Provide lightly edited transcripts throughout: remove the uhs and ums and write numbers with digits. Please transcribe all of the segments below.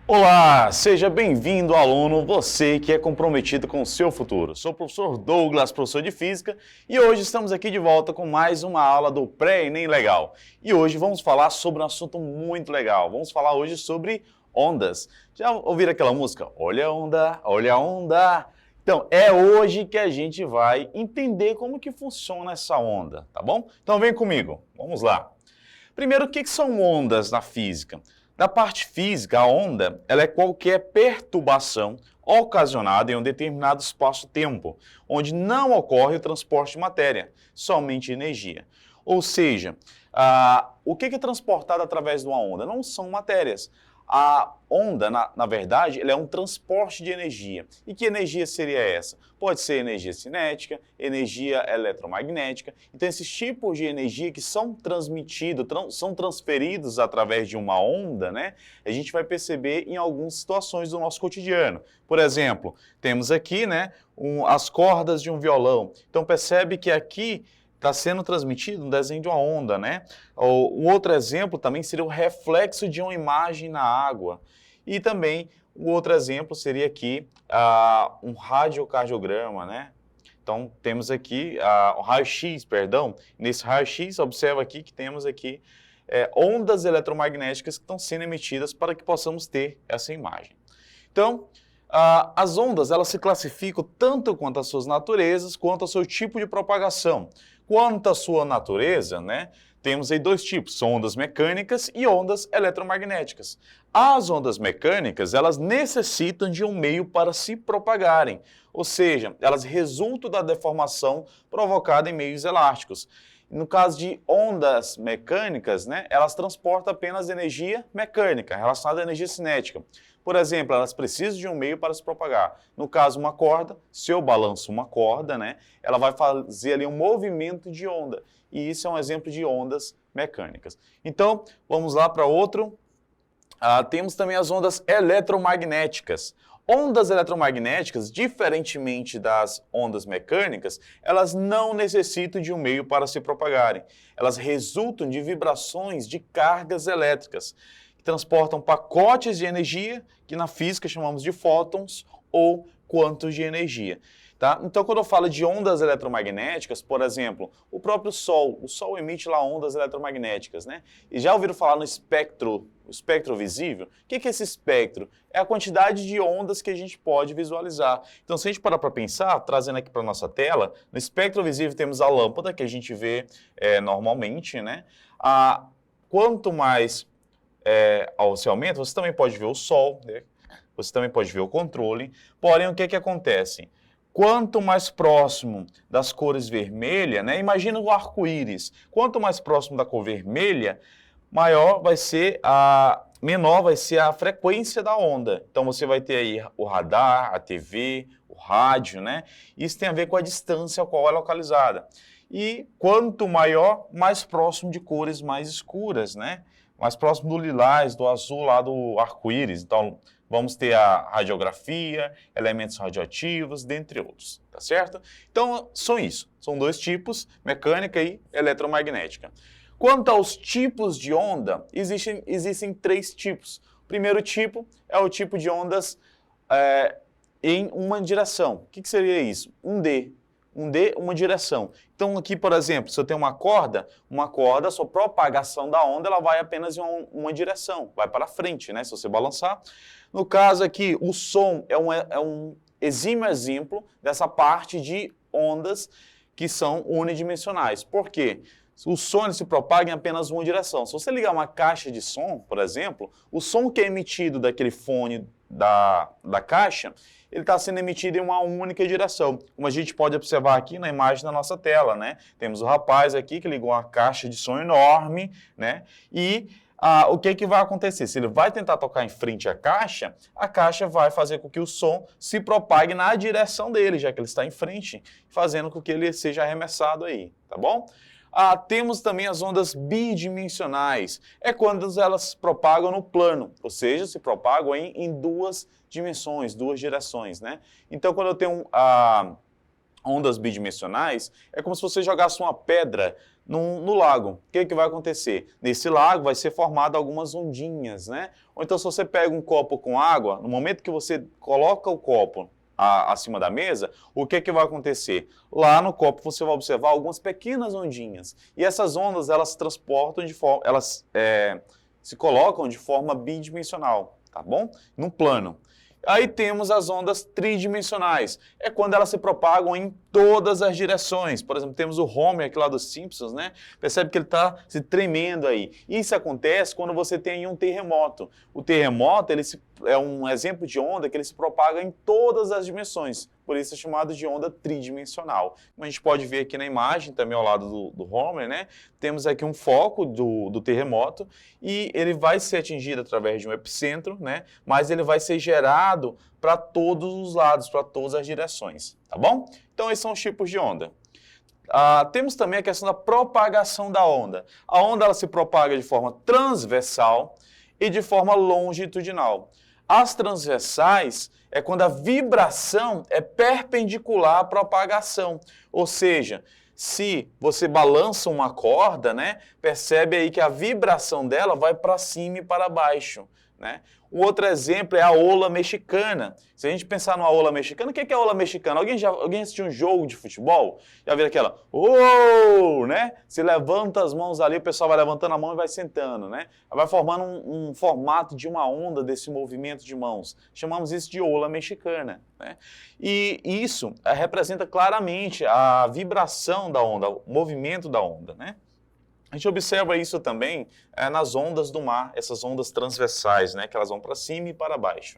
Olá, seja bem-vindo, aluno, você que é comprometido com o seu futuro. Sou o professor Douglas, professor de Física, e hoje estamos aqui de volta com mais uma aula do Pré-ENEM Legal. E hoje vamos falar sobre um assunto muito legal. Vamos falar hoje sobre ondas. Já ouviram aquela música? Olha a onda, olha a onda. Então, é hoje que a gente vai entender como que funciona essa onda, tá bom? Então vem comigo, vamos lá. Primeiro, o que são ondas na física? Da parte física, a onda ela é qualquer perturbação ocasionada em um determinado espaço-tempo, onde não ocorre o transporte de matéria, somente energia. Ou seja, o que é transportado através de uma onda? Não são matérias. A onda, na verdade, ela é um transporte de energia. E que energia seria essa? Pode ser energia cinética, energia eletromagnética. Então, esses tipos de energia que são transmitidos, são transferidos através de uma onda, né? A gente vai perceber em algumas situações do nosso cotidiano. Por exemplo, temos aqui, né, as cordas de um violão. Então, percebe que aqui está sendo transmitido um desenho de uma onda, né? Um outro exemplo também seria o reflexo de uma imagem na água. E também o outro exemplo seria aqui um radiocardiograma, né? Então temos aqui o raio-x, perdão. Nesse raio-x, observa aqui que temos aqui ondas eletromagnéticas que estão sendo emitidas para que possamos ter essa imagem. Então, as ondas elas se classificam tanto quanto as suas naturezas, quanto ao seu tipo de propagação. Quanto à sua natureza, né, temos aí dois tipos, ondas mecânicas e ondas eletromagnéticas. As ondas mecânicas, elas necessitam de um meio para se propagarem, ou seja, elas resultam da deformação provocada em meios elásticos. No caso de ondas mecânicas, né, elas transportam apenas energia mecânica, relacionada à energia cinética. Por exemplo, elas precisam de um meio para se propagar. No caso, uma corda, se eu balanço uma corda, né, ela vai fazer ali um movimento de onda. E isso é um exemplo de ondas mecânicas. Então, vamos lá para outro. Temos também as ondas eletromagnéticas. Ondas eletromagnéticas, diferentemente das ondas mecânicas, elas não necessitam de um meio para se propagarem. Elas resultam de vibrações de cargas elétricas, que transportam pacotes de energia, que na física chamamos de fótons ou quantos de energia. Tá? Então, quando eu falo de ondas eletromagnéticas, por exemplo, o próprio Sol, o Sol emite lá ondas eletromagnéticas, né? E já ouviram falar no espectro, o espectro visível? O que é esse espectro? É a quantidade de ondas que a gente pode visualizar. Então, se a gente parar para pensar, trazendo aqui para a nossa tela, no espectro visível temos a lâmpada, que a gente vê normalmente, né? Quanto mais você aumenta, você também pode ver o Sol, né? Você também pode ver o controle. Porém, o que acontece? Quanto mais próximo das cores vermelha, né? Imagina o arco-íris. Quanto mais próximo da cor vermelha, menor vai ser a frequência da onda. Então você vai ter aí o radar, a TV, o rádio, né? Isso tem a ver com a distância a qual é localizada. E quanto maior, mais próximo de cores mais escuras, né? Mais próximo do lilás, do azul lá do arco-íris. Então, vamos ter a radiografia, elementos radioativos, dentre outros, tá certo? Então, são isso. São dois tipos, mecânica e eletromagnética. Quanto aos tipos de onda, existem três tipos. O primeiro tipo é o tipo de ondas em uma direção. O que seria isso? Um D, uma direção. Então aqui, por exemplo, se eu tenho uma corda, a sua propagação da onda ela vai apenas em uma direção, vai para frente, né? Se você balançar. No caso aqui, o som é um exímio exemplo dessa parte de ondas que são unidimensionais. Por quê? O som se propaga em apenas uma direção. Se você ligar uma caixa de som, por exemplo, o som que é emitido daquele fone da caixa, ele está sendo emitido em uma única direção. Como a gente pode observar aqui na imagem da nossa tela, né? Temos o rapaz aqui que ligou uma caixa de som enorme, né? E o que vai acontecer? Se ele vai tentar tocar em frente à caixa vai fazer com que o som se propague na direção dele, já que ele está em frente, fazendo com que ele seja arremessado aí, tá bom? Temos também as ondas bidimensionais. É quando elas se propagam no plano, ou seja, se propagam em duas dimensões, duas direções, né? Então, quando eu tenho ondas bidimensionais, é como se você jogasse uma pedra no lago. O que vai acontecer? Nesse lago vai ser formado algumas ondinhas, né? Ou então se você pega um copo com água, no momento que você coloca o copo acima da mesa, o que vai acontecer? Lá no copo você vai observar algumas pequenas ondinhas. E essas ondas, elas se transportam de forma, se colocam de forma bidimensional, tá bom? Num plano. Aí temos as ondas tridimensionais. É quando elas se propagam em todas as direções. Por exemplo, temos o Homer aqui lá dos Simpsons, né? Percebe que ele está se tremendo aí. Isso acontece quando você tem um terremoto. O terremoto é um exemplo de onda que ele se propaga em todas as dimensões. Por isso é chamado de onda tridimensional. Como a gente pode ver aqui na imagem, também ao lado do Homer, né? Temos aqui um foco do terremoto e ele vai ser atingido através de um epicentro, né? Mas ele vai ser gerado para todos os lados, para todas as direções, tá bom? Então esses são os tipos de onda. Temos também a questão da propagação da onda. A onda ela se propaga de forma transversal e de forma longitudinal. As transversais é quando a vibração é perpendicular à propagação, ou seja, se você balança uma corda, né, percebe aí que a vibração dela vai para cima e para baixo, né? Um outro exemplo é a ola mexicana. Se a gente pensar numa ola mexicana, o que é a ola mexicana? Alguém assistiu um jogo de futebol? Já viu aquela, né? Se levanta as mãos ali, o pessoal vai levantando a mão e vai sentando, né? Vai formando um formato de uma onda desse movimento de mãos. Chamamos isso de ola mexicana, né? E isso representa claramente a vibração da onda, o movimento da onda, né? A gente observa isso também nas ondas do mar, essas ondas transversais, né, que elas vão para cima e para baixo.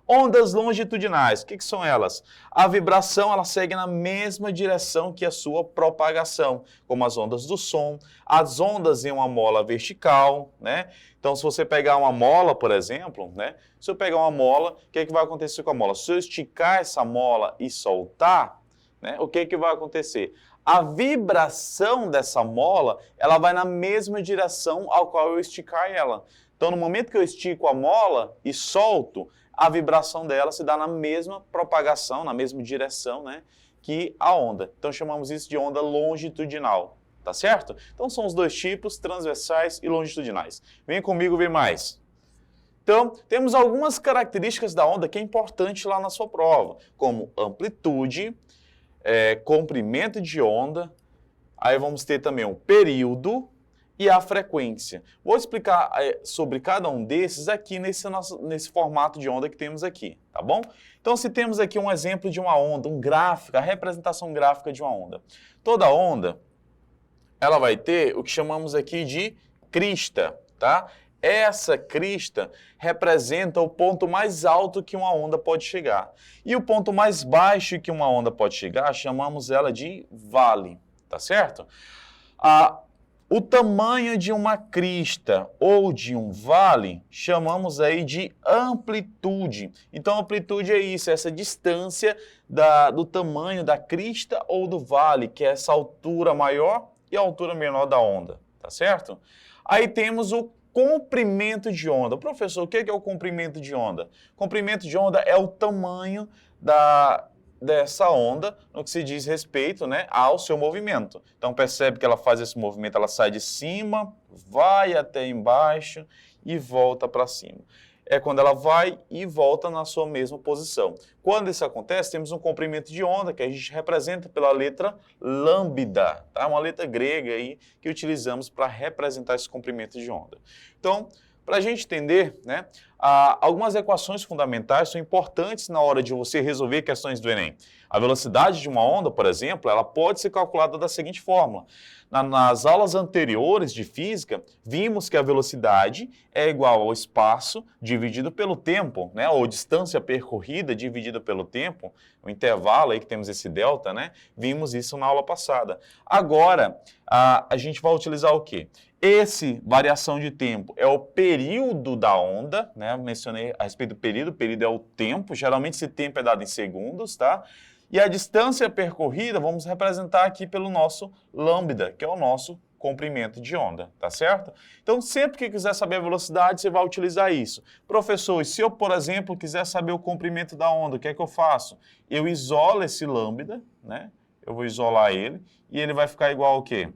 Ondas longitudinais, o que são elas? A vibração ela segue na mesma direção que a sua propagação, como as ondas do som, as ondas em uma mola vertical, né? Então, se você pegar uma mola, por exemplo, né? Se eu pegar uma mola, o que vai acontecer com a mola? Se eu esticar essa mola e soltar, né, o que vai acontecer? A vibração dessa mola, ela vai na mesma direção ao qual eu esticar ela. Então, no momento que eu estico a mola e solto, a vibração dela se dá na mesma propagação, na mesma direção, né, que a onda. Então, chamamos isso de onda longitudinal, tá certo? Então, são os dois tipos, transversais e longitudinais. Vem comigo ver mais. Então, temos algumas características da onda que é importante lá na sua prova, como amplitude, comprimento de onda, aí vamos ter também o período e a frequência. Vou explicar sobre cada um desses aqui nesse formato de onda que temos aqui, tá bom? Então, se temos aqui um exemplo de uma onda, um gráfico, a representação gráfica de uma onda. Toda onda, ela vai ter o que chamamos aqui de crista, tá? Essa crista representa o ponto mais alto que uma onda pode chegar. E o ponto mais baixo que uma onda pode chegar, chamamos ela de vale, tá certo? O tamanho de uma crista ou de um vale, chamamos aí de amplitude. Então, amplitude é isso, essa distância do tamanho da crista ou do vale, que é essa altura maior e a altura menor da onda, tá certo? Aí temos o comprimento de onda. Professor, o que é o comprimento de onda? Comprimento de onda é o tamanho dessa onda no que se diz respeito, né, ao seu movimento. Então, percebe que ela faz esse movimento, ela sai de cima, vai até embaixo e volta para cima. É quando ela vai e volta na sua mesma posição. Quando isso acontece, temos um comprimento de onda que a gente representa pela letra lambda, tá? Uma letra grega aí que utilizamos para representar esse comprimento de onda. Então, para a gente entender, né, algumas equações fundamentais são importantes na hora de você resolver questões do Enem. A velocidade de uma onda, por exemplo, ela pode ser calculada da seguinte fórmula. Nas aulas anteriores de física, vimos que a velocidade é igual ao espaço dividido pelo tempo, né, ou distância percorrida dividida pelo tempo, o intervalo aí que temos esse delta, né? Vimos isso na aula passada. Agora, a gente vai utilizar o quê? Esse variação de tempo é o período da onda, né? Eu mencionei a respeito do período, o período é o tempo, geralmente esse tempo é dado em segundos, tá? E a distância percorrida vamos representar aqui pelo nosso lambda, que é o nosso comprimento de onda, tá certo? Então, sempre que quiser saber a velocidade, você vai utilizar isso. Professor, e se eu, por exemplo, quiser saber o comprimento da onda, o que é que eu faço? Eu isolo esse lambda, né? Eu vou isolar ele, e ele vai ficar igual ao quê?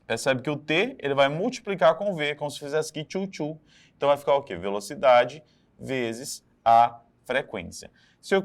Percebe que o T ele vai multiplicar com o V, como se fizesse aqui tchu-tchu. Então vai ficar o quê? Velocidade vezes a frequência. Se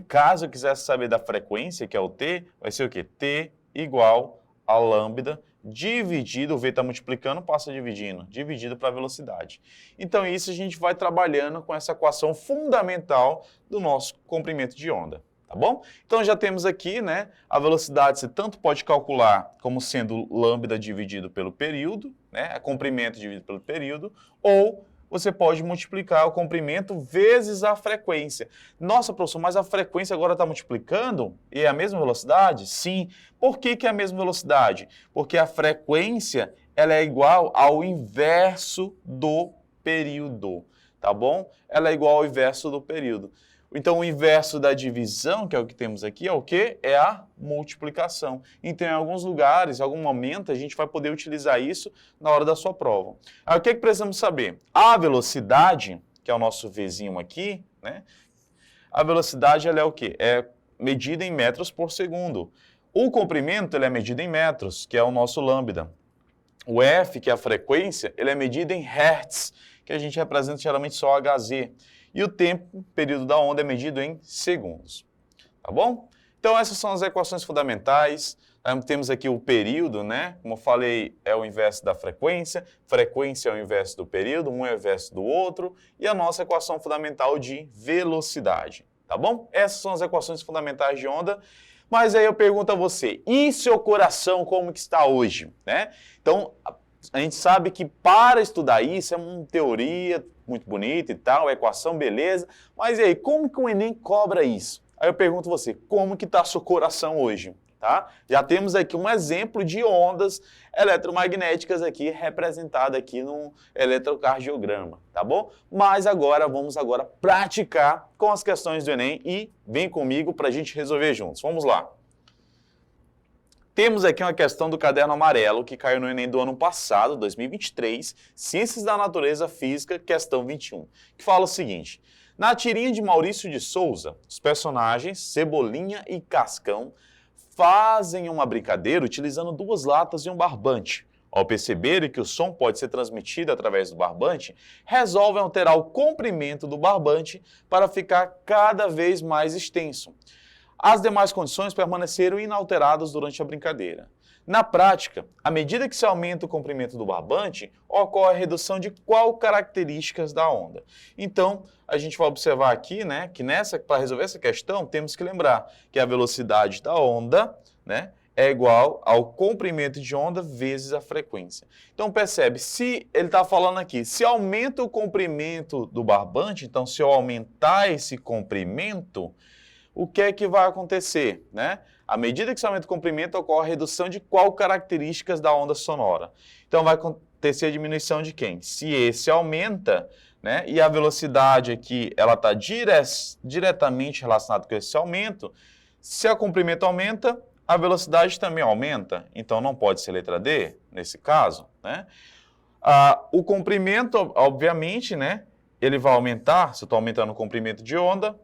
caso eu quisesse saber da frequência, que é o T, vai ser o quê? T igual a lambda dividido, o V está multiplicando, passa dividindo, dividido para a velocidade. Então isso a gente vai trabalhando com essa equação fundamental do nosso comprimento de onda. Tá bom? Então já temos aqui, né, a velocidade você tanto pode calcular como sendo lambda dividido pelo período, né, comprimento dividido pelo período, ou você pode multiplicar o comprimento vezes a frequência. Nossa, professor, mas a frequência agora está multiplicando e é a mesma velocidade? Sim. Por que é a mesma velocidade? Porque a frequência ela é igual ao inverso do período, tá bom? Ela é igual ao inverso do período. Então, o inverso da divisão, que é o que temos aqui, é o quê? É a multiplicação. Então, em alguns lugares, em algum momento, a gente vai poder utilizar isso na hora da sua prova. Aí, o que precisamos saber? A velocidade, que é o nosso Vzinho aqui, né? A velocidade, ela é o quê? É medida em metros por segundo. O comprimento, ele é medido em metros, que é o nosso lambda. O F, que é a frequência, ele é medido em hertz, que a gente representa geralmente só Hz. E o tempo, período da onda, é medido em segundos. Tá bom? Então, essas são as equações fundamentais. Temos aqui o período, né? Como eu falei, é o inverso da frequência. Frequência é o inverso do período, um é o inverso do outro. E a nossa equação fundamental de velocidade. Tá bom? Essas são as equações fundamentais de onda. Mas aí eu pergunto a você, e seu coração como que está hoje? Né? Então, a gente sabe que para estudar isso é uma teoria muito bonita e tal, equação, beleza. Mas e aí, como que o Enem cobra isso? Aí eu pergunto a você, como que está seu coração hoje? Tá? Já temos aqui um exemplo de ondas eletromagnéticas aqui, representada aqui no eletrocardiograma, tá bom? Mas agora, vamos agora praticar com as questões do Enem e vem comigo para a gente resolver juntos. Vamos lá. Temos aqui uma questão do caderno amarelo que caiu no Enem do ano passado, 2023, Ciências da Natureza Física, questão 21, que fala o seguinte: na tirinha de Maurício de Souza, os personagens Cebolinha e Cascão fazem uma brincadeira utilizando duas latas e um barbante. Ao perceberem que o som pode ser transmitido através do barbante, resolvem alterar o comprimento do barbante para ficar cada vez mais extenso. As demais condições permaneceram inalteradas durante a brincadeira. Na prática, à medida que se aumenta o comprimento do barbante, ocorre a redução de qual características da onda. Então, a gente vai observar aqui, né, que para resolver essa questão, temos que lembrar que a velocidade da onda, né, é igual ao comprimento de onda vezes a frequência. Então, percebe, se ele está falando aqui, se aumenta o comprimento do barbante, então se eu aumentar esse comprimento, o que é que vai acontecer, né? À medida que se aumenta o comprimento, ocorre a redução de qual características da onda sonora. Então, vai acontecer a diminuição de quem? Se esse aumenta, né? E a velocidade aqui, ela está diretamente relacionada com esse aumento. Se o comprimento aumenta, a velocidade também aumenta. Então, não pode ser letra D, nesse caso, né? O comprimento, obviamente, né? Ele vai aumentar, se eu estou aumentando o comprimento de onda.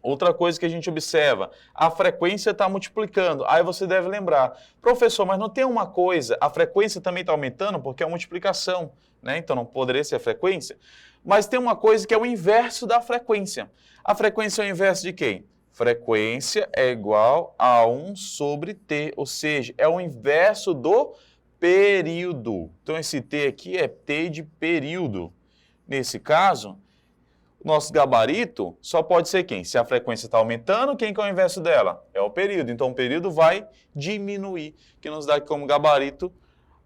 Outra coisa que a gente observa, a frequência está multiplicando. Aí você deve lembrar, professor, mas não tem uma coisa, a frequência também está aumentando porque é uma multiplicação, né? Então não poderia ser a frequência. Mas tem uma coisa que é o inverso da frequência. A frequência é o inverso de quem? Frequência é igual a 1 sobre T, ou seja, é o inverso do período. Então esse T aqui é T de período. Nesse caso, o nosso gabarito só pode ser quem? Se a frequência está aumentando, quem que é o inverso dela? É o período. Então, o período vai diminuir, que nos dá aqui como gabarito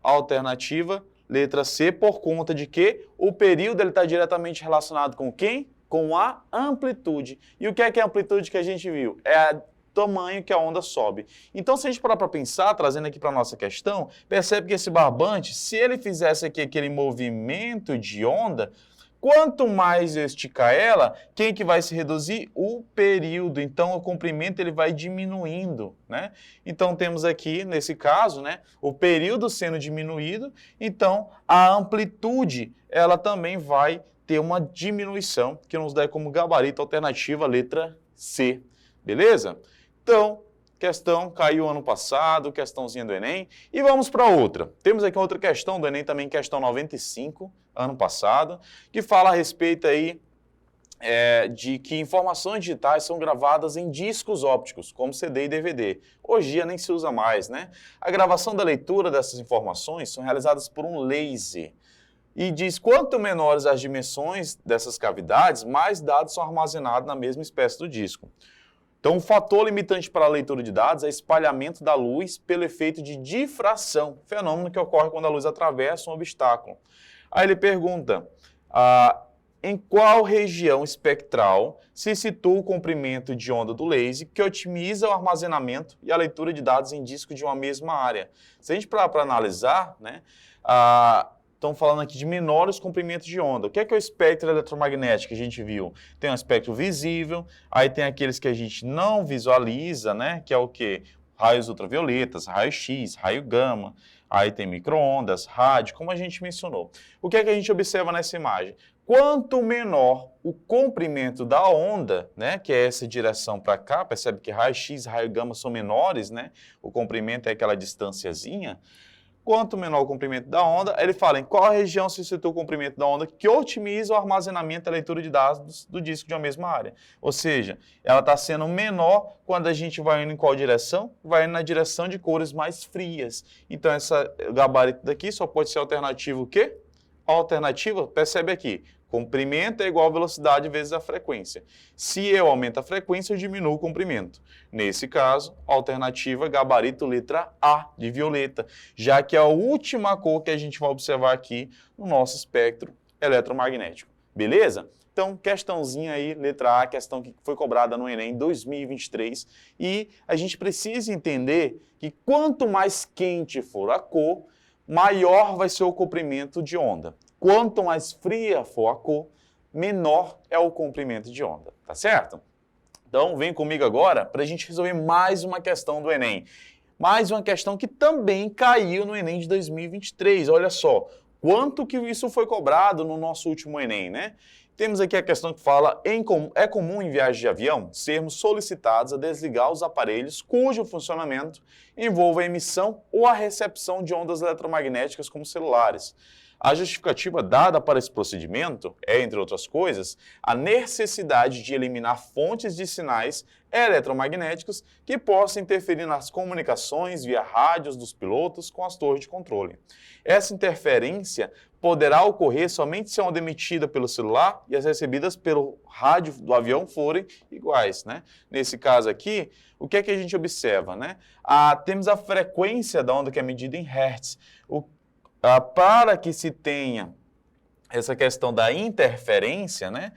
a alternativa letra C, por conta de que o período está diretamente relacionado com quem? Com a amplitude. E o que é a amplitude que a gente viu? É o tamanho que a onda sobe. Então, se a gente parar para pensar, trazendo aqui para a nossa questão, percebe que esse barbante, se ele fizesse aqui aquele movimento de onda, quanto mais eu esticar ela, quem que vai se reduzir? O período. Então, o comprimento ele vai diminuindo, né? Então, temos aqui, nesse caso, né, o período sendo diminuído, então a amplitude ela também vai ter uma diminuição, que nos dá como gabarito alternativa a letra C. Beleza? Então, Questão caiu ano passado, questãozinha do Enem. E vamos para outra. Temos aqui outra questão do Enem também, questão 95, ano passado, que fala a respeito aí de que informações digitais são gravadas em discos ópticos, como CD e DVD. Hoje em dia nem se usa mais, né? A gravação da leitura dessas informações são realizadas por um laser. E diz quanto menores as dimensões dessas cavidades, mais dados são armazenados na mesma espécie do disco. Então, o fator limitante para a leitura de dados é o espalhamento da luz pelo efeito de difração, fenômeno que ocorre quando a luz atravessa um obstáculo. Aí ele pergunta, em qual região espectral se situa o comprimento de onda do laser que otimiza o armazenamento e a leitura de dados em disco de uma mesma área? Se a gente parar para analisar, né, estão falando aqui de menores comprimentos de onda. O que é o espectro eletromagnético que a gente viu? Tem um espectro visível, aí tem aqueles que a gente não visualiza, né? Que é o quê? Raios ultravioletas, raio-x, raio gama, aí tem micro-ondas, rádio, como a gente mencionou. O que é que a gente observa nessa imagem? Quanto menor o comprimento da onda, né, que é essa direção para cá, percebe que raio-x e raio gama são menores, né? O comprimento é aquela distânciazinha. Quanto menor o comprimento da onda, ele fala em qual região se situa o comprimento da onda que otimiza o armazenamento e a leitura de dados do disco de uma mesma área. Ou seja, ela está sendo menor quando a gente vai indo em qual direção? Vai indo na direção de cores mais frias. Então, essa gabarito daqui só pode ser alternativa o quê? A alternativa, percebe aqui, comprimento é igual a velocidade vezes a frequência. Se eu aumento a frequência, eu diminuo o comprimento. Nesse caso, alternativa gabarito letra A, de violeta, já que é a última cor que a gente vai observar aqui no nosso espectro eletromagnético. Beleza? Então, questãozinha aí, letra A, questão que foi cobrada no Enem 2023. E a gente precisa entender que quanto mais quente for a cor, maior vai ser o comprimento de onda. Quanto mais fria for a cor, menor é o comprimento de onda, tá certo? Então, vem comigo agora para a gente resolver mais uma questão do Enem. Mais uma questão que também caiu no Enem de 2023. Olha só, quanto que isso foi cobrado no nosso último Enem, né? Temos aqui a questão que fala, é comum em viagem de avião sermos solicitados a desligar os aparelhos cujo funcionamento envolva a emissão ou a recepção de ondas eletromagnéticas como celulares. A justificativa dada para esse procedimento é, entre outras coisas, a necessidade de eliminar fontes de sinais eletromagnéticos que possam interferir nas comunicações via rádios dos pilotos com as torres de controle. Essa interferência poderá ocorrer somente se a onda emitida pelo celular e as recebidas pelo rádio do avião forem iguais, né? Nesse caso aqui, o que é que a gente observa, né? Temos a frequência da onda que é medida em hertz. Para que se tenha essa questão da interferência, né?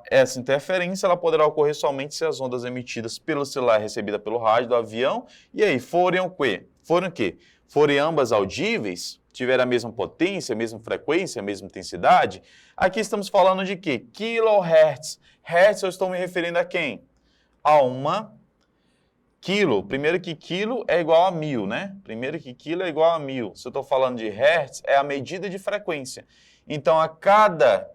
Essa interferência ela poderá ocorrer somente se as ondas emitidas pelo celular e recebidas pelo rádio do avião, e aí forem o quê? Forem ambas audíveis, tiver a mesma potência, a mesma frequência, a mesma intensidade. Aqui estamos falando de quê? Kilohertz. Hertz eu estou me referindo a quem? A uma quilo. Primeiro que quilo é igual a 1000, né? Primeiro que quilo é igual a 1000. Se eu estou falando de hertz, é a medida de frequência. Então, a cada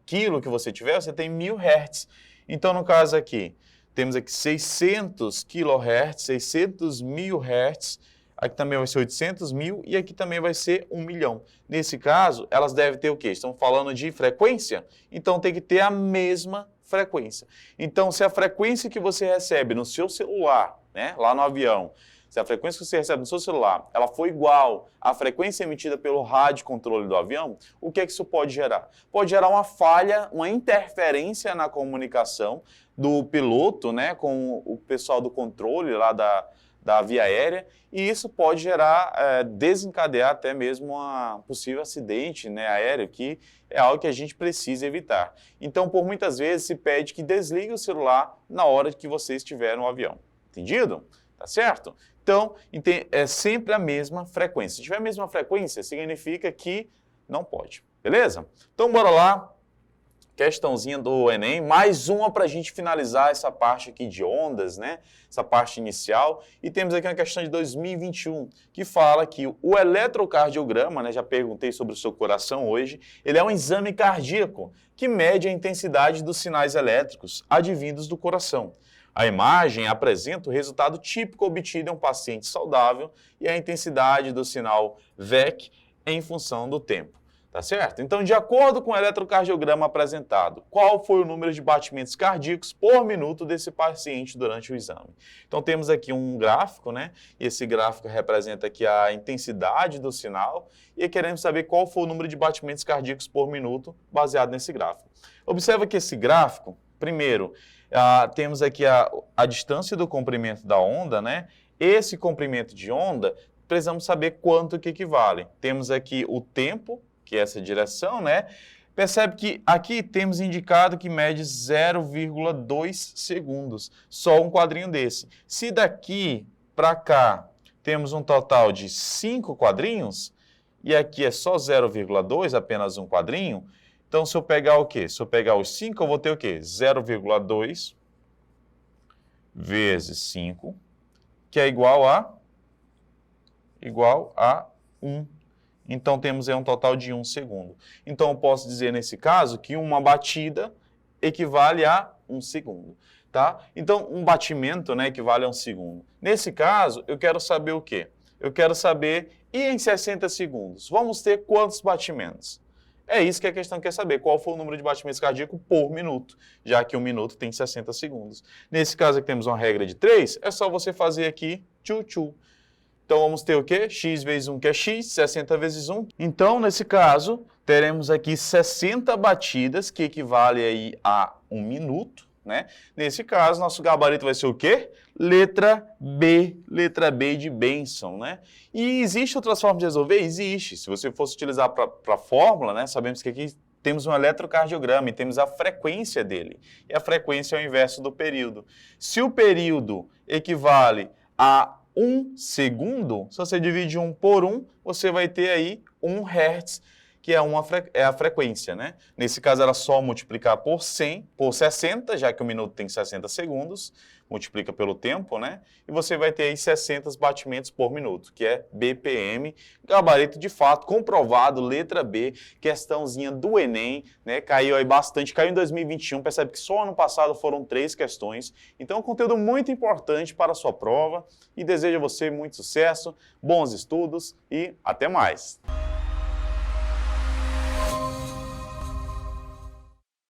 quilo que você tiver, você tem 1000 hertz. Então, no caso aqui, temos aqui 600 kHz, 600 mil hertz. Aqui também vai ser 800 mil e aqui também vai ser 1 milhão. Nesse caso, elas devem ter o quê? Estão falando de frequência? Então, tem que ter a mesma frequência. Então, se a frequência que você recebe no seu celular, né, lá no avião, se a frequência que você recebe no seu celular, ela for igual à frequência emitida pelo rádio controle do avião, o que é que isso pode gerar? Pode gerar uma falha, uma interferência na comunicação do piloto, né, com o pessoal do controle lá da via aérea, e isso pode gerar, desencadear até mesmo um possível acidente, né, aéreo, que é algo que a gente precisa evitar. Então, por muitas vezes, se pede que desligue o celular na hora que você estiver no avião. Entendido? Tá certo? Então, é sempre a mesma frequência. Se tiver a mesma frequência, significa que não pode. Beleza? Então, bora lá. Questãozinha do Enem, mais uma para a gente finalizar essa parte aqui de ondas, né? Essa parte inicial. E temos aqui uma questão de 2021, que fala que o eletrocardiograma, né? Já perguntei sobre o seu coração hoje, ele é um exame cardíaco que mede a intensidade dos sinais elétricos advindos do coração. A imagem apresenta o resultado típico obtido em um paciente saudável e a intensidade do sinal VEC em função do tempo. Tá certo? Então, de acordo com o eletrocardiograma apresentado, qual foi o número de batimentos cardíacos por minuto desse paciente durante o exame? Então, temos aqui um gráfico, né? E esse gráfico representa aqui a intensidade do sinal e queremos saber qual foi o número de batimentos cardíacos por minuto baseado nesse gráfico. Observa que esse gráfico, primeiro, temos aqui a distância do comprimento da onda, né? Esse comprimento de onda, precisamos saber quanto que equivale. Temos aqui o tempo, que é essa direção, né? Percebe que aqui temos indicado que mede 0,2 segundos, só um quadrinho desse. Se daqui para cá temos um total de 5 quadrinhos, e aqui é só 0,2, apenas um quadrinho, então se eu pegar o quê? Se eu pegar os 5, eu vou ter o quê? 0,2 vezes 5, que é igual a 1. Então, temos aí um total de 1 segundo. Então, eu posso dizer, nesse caso, que uma batida equivale a 1 segundo. Tá? Então, um batimento, né, equivale a 1 segundo. Nesse caso, eu quero saber o quê? Eu quero saber, e em 60 segundos, vamos ter quantos batimentos? É isso que a questão quer saber, qual foi o número de batimentos cardíacos por minuto, já que um minuto tem 60 segundos. Nesse caso aqui temos uma regra de 3, é só você fazer aqui, tchu-tchu. Então, vamos ter o quê? X vezes 1, que é X, 60 vezes 1. Então, nesse caso, teremos aqui 60 batidas, que equivale aí a 1 minuto, né? Nesse caso, nosso gabarito vai ser o quê? Letra B de Benson, né? E existe outras formas de resolver? Existe. Se você fosse utilizar para a fórmula, né? Sabemos que aqui temos um eletrocardiograma e temos a frequência dele. E a frequência é o inverso do período. Se o período equivale a 1 segundo, se você divide 1 por 1, você vai ter aí 1 Hz, que é a frequência, né? Nesse caso, era só multiplicar por 100, por 60, já que o minuto tem 60 segundos, multiplica pelo tempo, né? E você vai ter aí 60 batimentos por minuto, que é BPM, gabarito de fato, comprovado, letra B, questãozinha do Enem, né? Caiu aí bastante, caiu em 2021, percebe que só ano passado foram 3 questões, então é um conteúdo muito importante para a sua prova e desejo a você muito sucesso, bons estudos e até mais!